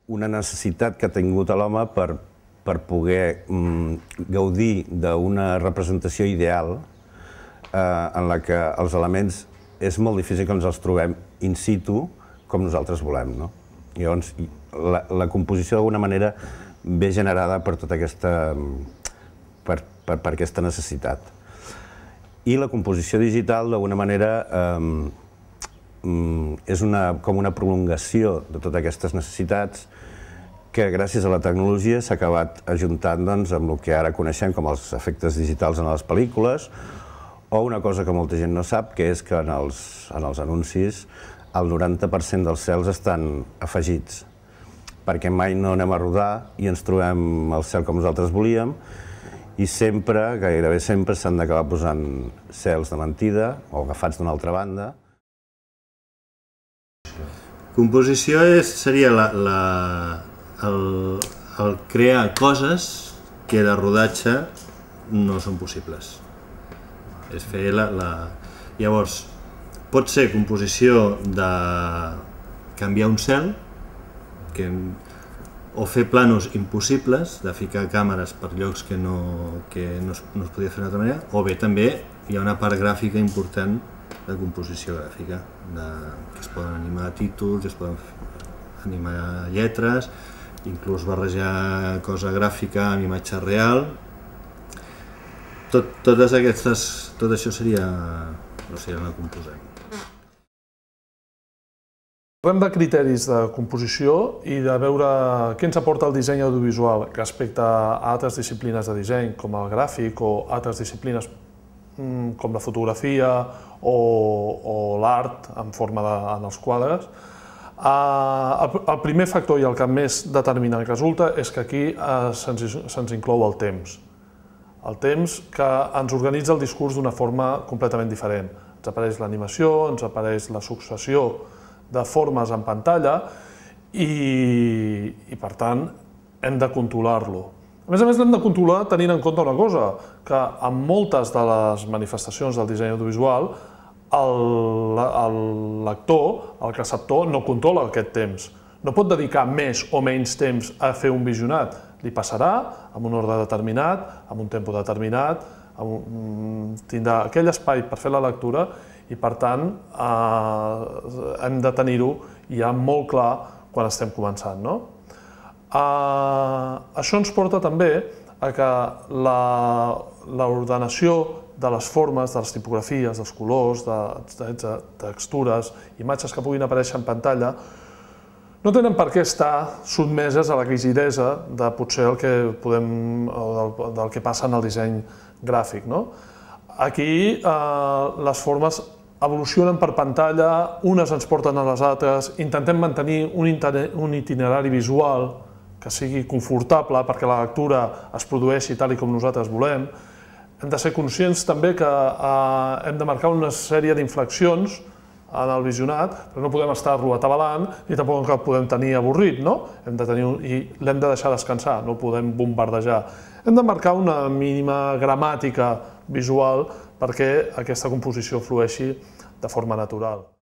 una necessitat que ha tingut l'home per poder gaudir d'una representació ideal en la que els elements és molt difícil que ens els trobem in situ com nosaltres volem. Llavors, la composició d'alguna manera ve generada per tota aquesta necessitat. I la composició digital, d'alguna manera, és com una prolongació de totes aquestes necessitats que gràcies a la tecnologia s'ha acabat ajuntant amb el que ara coneixem com els efectes digitals en les pel·lícules, o una cosa que molta gent no sap, que és que en els anuncis el 90% dels cels estan afegits, perquè mai no anem a rodar i ens trobem el cel com nosaltres volíem, i sempre, gairebé sempre, s'han d'acabar posant cels de mentida o agafats d'una altra banda. Composició seria el crear coses que de rodatge no són possibles. És fer Llavors, pot ser composició de canviar un cel, o fer plànols impossibles, de ficar càmeres per llocs que no es podia fer d'una altra manera, o bé també hi ha una part gràfica important de composició gràfica, que es poden animar títols, es poden animar lletres, inclús barrejar cosa gràfica amb imatge real. Tot això seria una composició. Parlem de criteris de composició i de veure què ens aporta el disseny audiovisual respecte a altres disciplines de disseny, com el gràfic o altres disciplines com la fotografia o l'art en forma en els quadres. El primer factor i el que més determinant resulta és que aquí se'ns inclou el temps. El temps que ens organitza el discurs d'una forma completament diferent. Ens apareix l'animació, ens apareix la successió de formes en pantalla i per tant, hem de controlar-lo. A més, l'hem de controlar tenint en compte una cosa, que en moltes de les manifestacions del disseny audiovisual, l'actor, el receptor, no controla aquest temps. No pot dedicar més o menys temps a fer un visionat. Li passarà amb un ordre determinat, amb un tempo determinat, tindrà aquell espai per fer la lectura i, per tant, hem de tenir-ho ja molt clar quan estem començant. Això ens porta també a que l'ordenació de les formes, de les tipografies, dels colors, de textures, imatges que puguin aparèixer en pantalla, no tenen per què estar sotmeses a la rigidesa de potser del que passa en el disseny gràfic. Aquí les formes evolucionen per pantalla, unes ens porten a les altres, intentem mantenir un itinerari visual que sigui confortable perquè la lectura es produeixi tal com nosaltres volem. Hem de ser conscients també que hem de marcar una sèrie d'inflexions en el visionat, però no podem estar-lo atabalant ni tampoc el podem tenir avorrit, i l'hem de deixar descansar, no podem bombardejar. Hem de marcar una mínima gramàtica visual perquè aquesta composició flueixi de forma natural.